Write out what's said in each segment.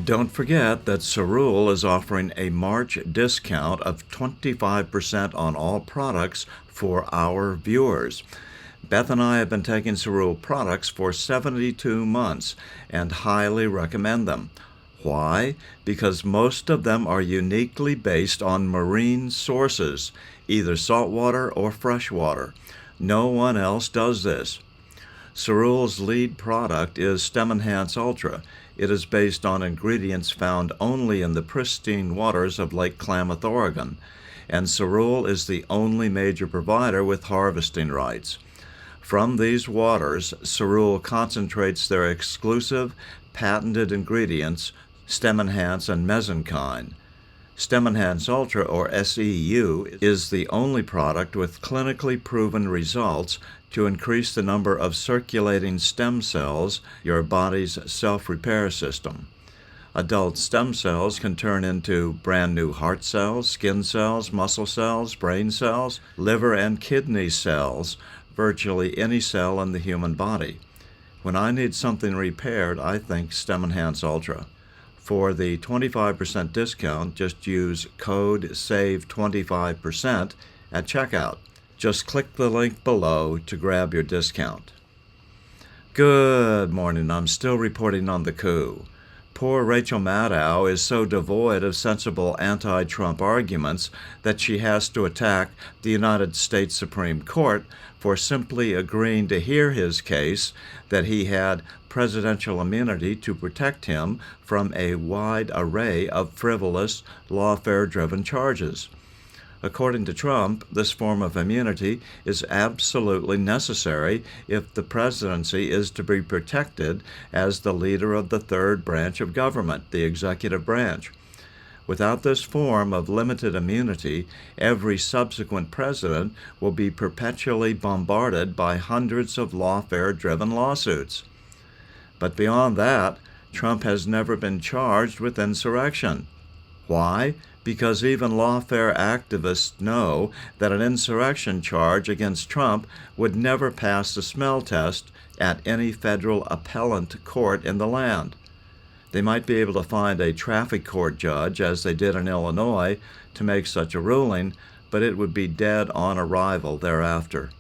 Don't forget that Cerule is offering a March discount of 25% on all products for our viewers. Beth and I have been taking Cerule products for 72 months and highly recommend them. Why? Because most of them are uniquely based on marine sources, either saltwater or freshwater. No one else does this. Cerule's lead product is Stem Enhance Ultra. It is based on ingredients found only in the pristine waters of Lake Klamath, Oregon, and Cerule is the only major provider with harvesting rights. From these waters, Cerule concentrates their exclusive, patented ingredients, Stem Enhance and Mesenchyme. Stem Enhance Ultra, or SEU, is the only product with clinically proven results to increase the number of circulating stem cells, your body's self-repair system. Adult stem cells can turn into brand new heart cells, skin cells, muscle cells, brain cells, liver and kidney cells, virtually any cell in the human body. When I need something repaired, I think Stem Enhance Ultra. For the 25% discount, just use code SAVE25% at checkout. Just click the link below to grab your discount. Good morning. I'm still reporting on the coup. Poor Rachel Maddow is so devoid of sensible anti-Trump arguments that she has to attack the United States Supreme Court for simply agreeing to hear his case that he had presidential immunity to protect him from a wide array of frivolous, lawfare-driven charges. According to Trump, this form of immunity is absolutely necessary if the presidency is to be protected as the leader of the third branch of government, the executive branch. Without this form of limited immunity, every subsequent president will be perpetually bombarded by hundreds of lawfare-driven lawsuits. But beyond that, Trump has never been charged with insurrection. Why? Because even lawfare activists know that an insurrection charge against Trump would never pass the smell test at any federal appellate court in the land. They might be able to find a traffic court judge, as they did in Illinois, to make such a ruling, but it would be dead on arrival thereafter.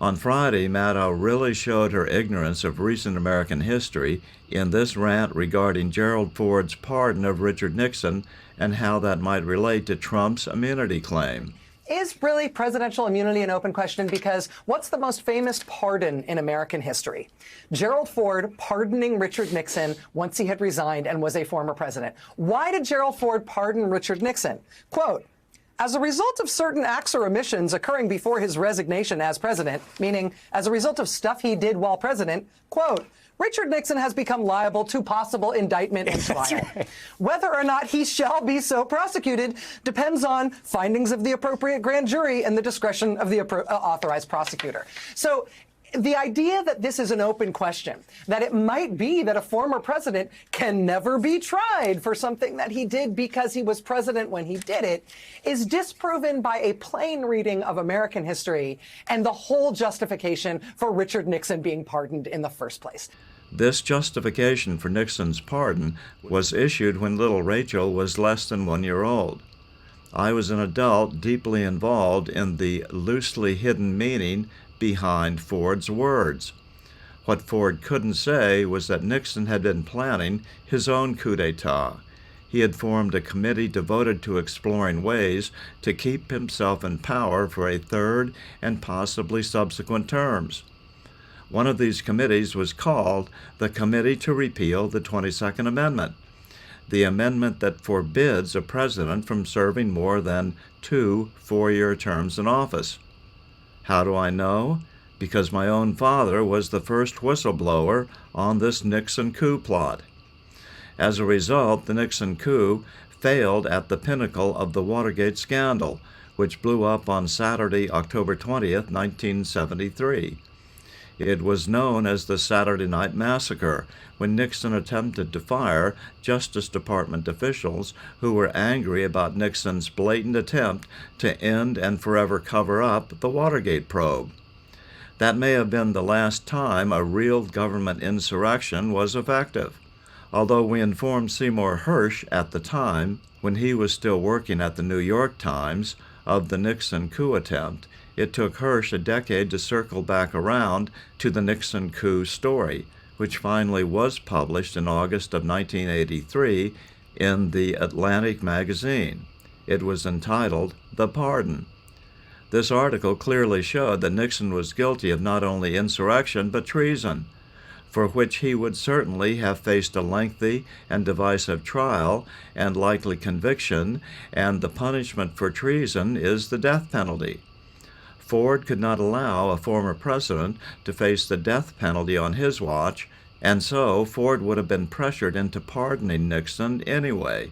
On Friday, Maddow really showed her ignorance of recent American history in this rant regarding Gerald Ford's pardon of Richard Nixon and how that might relate to Trump's immunity claim. Is really presidential immunity an open question? Because what's the most famous pardon in American history? Gerald Ford pardoning Richard Nixon once he had resigned and was a former president. Why did Gerald Ford pardon Richard Nixon? Quote, as a result of certain acts or omissions occurring before his resignation as president, meaning as a result of stuff he did while president, quote, Richard Nixon has become liable to possible indictment and trial. Right. Whether or not he shall be so prosecuted depends on findings of the appropriate grand jury and the discretion of the authorized prosecutor. So the idea that this is an open question, that it might be that a former president can never be tried for something that he did because he was president when he did it, is disproven by a plain reading of American history and the whole justification for Richard Nixon being pardoned in the first place. This justification for Nixon's pardon was issued when little Rachel was less than 1 year old. I was an adult deeply involved in the loosely hidden meaning behind Ford's words. What Ford couldn't say was that Nixon had been planning his own coup d'etat. He had formed a committee devoted to exploring ways to keep himself in power for a third and possibly subsequent terms. One of these committees was called the Committee to Repeal the 22nd Amendment, the amendment that forbids a president from serving more than 2 four-year terms in office. How do I know? Because my own father was the first whistleblower on this Nixon coup plot. As a result, the Nixon coup failed at the pinnacle of the Watergate scandal, which blew up on Saturday, October 20th, 1973. It was known as the Saturday Night Massacre, when Nixon attempted to fire Justice Department officials who were angry about Nixon's blatant attempt to end and forever cover up the Watergate probe. That may have been the last time a real government insurrection was effective. Although we informed Seymour Hersh at the time, when he was still working at the New York Times, of the Nixon coup attempt, it took Hersh a decade to circle back around to the Nixon coup story, which finally was published in August of 1983 in the Atlantic magazine. It was entitled "The Pardon." This article clearly showed that Nixon was guilty of not only insurrection but treason, for which he would certainly have faced a lengthy and divisive trial and likely conviction, and the punishment for treason is the death penalty. Ford could not allow a former president to face the death penalty on his watch, and so Ford would have been pressured into pardoning Nixon anyway.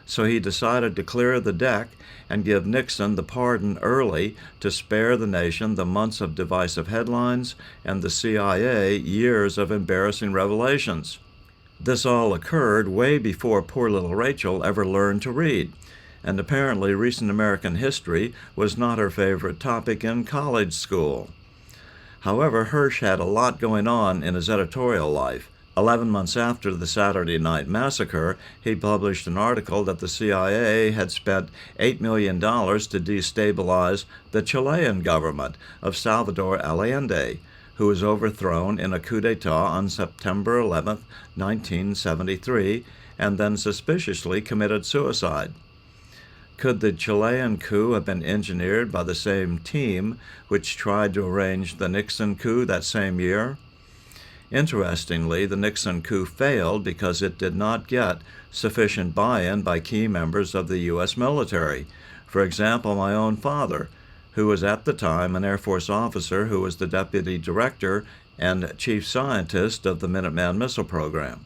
So he decided to clear the deck and give Nixon the pardon early to spare the nation the months of divisive headlines and the CIA years of embarrassing revelations. This all occurred way before poor little Rachel ever learned to read, and apparently recent American history was not her favorite topic in college school. However, Hersh had a lot going on in his editorial life. 11 months after the Saturday Night Massacre, he published an article that the CIA had spent $8 million to destabilize the Chilean government of Salvador Allende, who was overthrown in a coup d'etat on September 11, 1973, and then suspiciously committed suicide. Could the Chilean coup have been engineered by the same team which tried to arrange the Nixon coup that same year? Interestingly, the Nixon coup failed because it did not get sufficient buy-in by key members of the U.S. military. For example, my own father, who was at the time an Air Force officer who was the deputy director and chief scientist of the Minuteman missile program.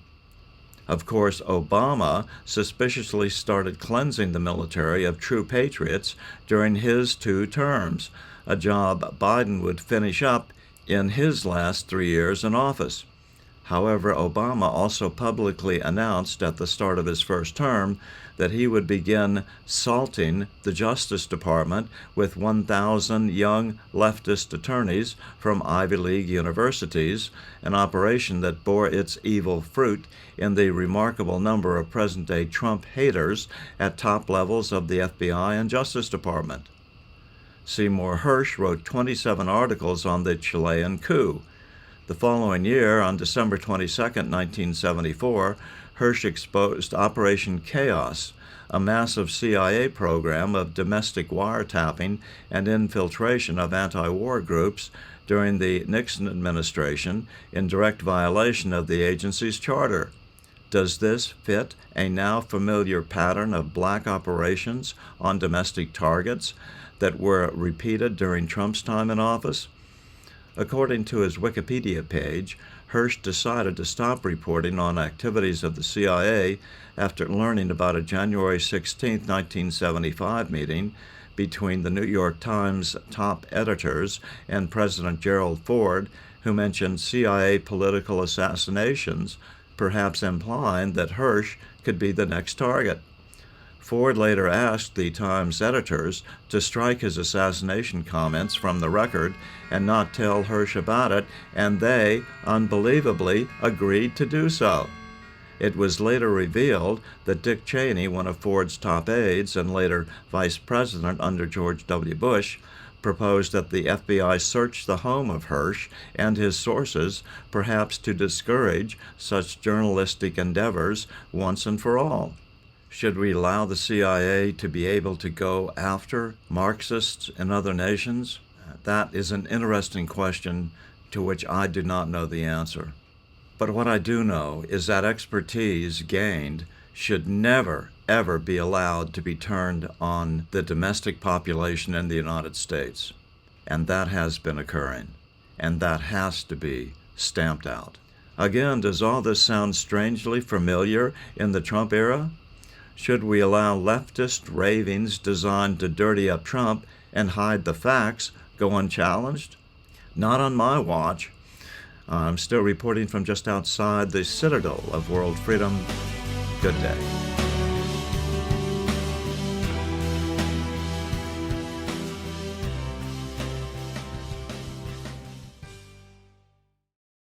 Of course, Obama suspiciously started cleansing the military of true patriots during his 2 terms, a job Biden would finish up in his last 3 years in office. However, Obama also publicly announced at the start of his first term that he would begin salting the Justice Department with 1,000 young leftist attorneys from Ivy League universities, an operation that bore its evil fruit in the remarkable number of present-day Trump haters at top levels of the FBI and Justice Department. Seymour Hersh wrote 27 articles on the Chilean coup. The following year, on December 22, 1974, Hersh exposed Operation Chaos, a massive CIA program of domestic wiretapping and infiltration of anti-war groups during the Nixon administration in direct violation of the agency's charter. Does this fit a now familiar pattern of black operations on domestic targets that were repeated during Trump's time in office? According to his Wikipedia page, Hersh decided to stop reporting on activities of the CIA after learning about a January 16, 1975 meeting between the New York Times top editors and President Gerald Ford, who mentioned CIA political assassinations, perhaps implying that Hersh could be the next target. Ford later asked the Times editors to strike his assassination comments from the record and not tell Hersh about it, and they, unbelievably, agreed to do so. It was later revealed that Dick Cheney, one of Ford's top aides and later vice president under George W. Bush, proposed that the FBI search the home of Hersh and his sources, perhaps to discourage such journalistic endeavors once and for all. Should we allow the CIA to be able to go after Marxists in other nations? That is an interesting question to which I do not know the answer. But what I do know is that expertise gained should never, ever be allowed to be turned on the domestic population in the United States. And that has been occurring. And that has to be stamped out. Again, does all this sound strangely familiar in the Trump era? Should we allow leftist ravings designed to dirty up Trump and hide the facts go unchallenged? Not on my watch. I'm still reporting from just outside the citadel of world freedom. Good day.